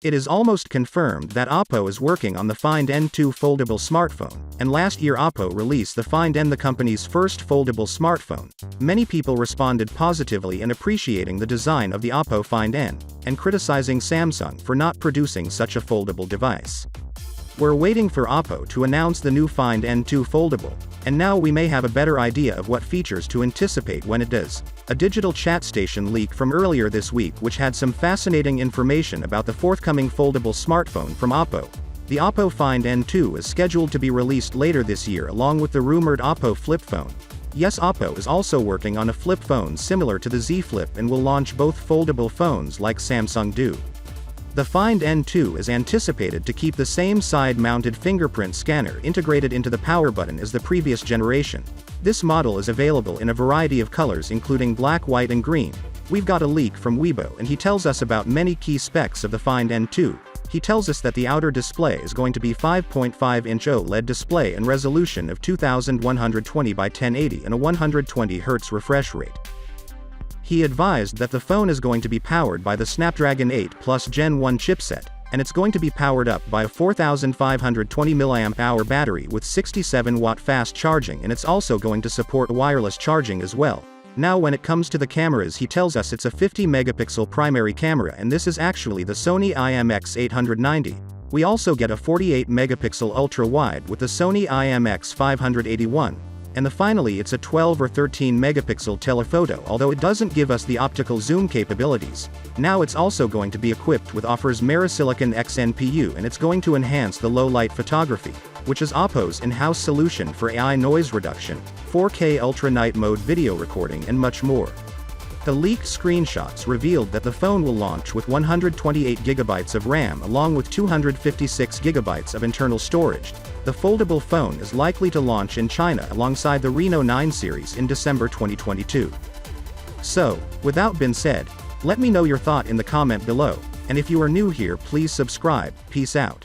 It is almost confirmed that OPPO is working on the Find N2 foldable smartphone, and last year OPPO released the Find N, the company's first foldable smartphone. Many people responded positively and appreciating the design of the OPPO Find N, and criticizing Samsung for not producing such a foldable device. We're waiting for OPPO to announce the new Find N2 foldable, and now we may have a better idea of what features to anticipate when it does. A digital chat station leak from earlier this week which had some fascinating information about the forthcoming foldable smartphone from OPPO. The OPPO Find N2 is scheduled to be released later this year along with the rumored OPPO flip phone. Yes, OPPO is also working on a flip phone similar to the Z Flip and will launch both foldable phones like Samsung do. The Find N2 is anticipated to keep the same side-mounted fingerprint scanner integrated into the power button as the previous generation. This model is available in a variety of colors including black, white and green. We've got a leak from Weibo and he tells us about many key specs of the Find N2. He tells us that the outer display is going to be 5.5-inch OLED display and resolution of 2120 by 1080 and a 120 Hz refresh rate. He advised that the phone is going to be powered by the Snapdragon 8 Plus Gen 1 chipset, and it's going to be powered up by a 4520 mAh battery with 67-watt fast charging, and it's also going to support wireless charging as well. Now when it comes to the cameras, he tells us it's a 50-megapixel primary camera, and this is actually the Sony IMX890. We also get a 48-megapixel ultra-wide with the Sony IMX581. And finally it's a 12 or 13 megapixel telephoto, although it doesn't give us the optical zoom capabilities. Now it's also going to be equipped with OPPO'S Merisilicon X NPU, and it's going to enhance the low-light photography, which is OPPO's in-house solution for AI noise reduction, 4K ultra night mode video recording and much more. The leaked screenshots revealed that the phone will launch with 128GB of RAM along with 256GB of internal storage. The foldable phone is likely to launch in China alongside the Reno 9 series in December 2022. So, without being said, let me know your thought in the comment below, and if you are new here, please subscribe. Peace out.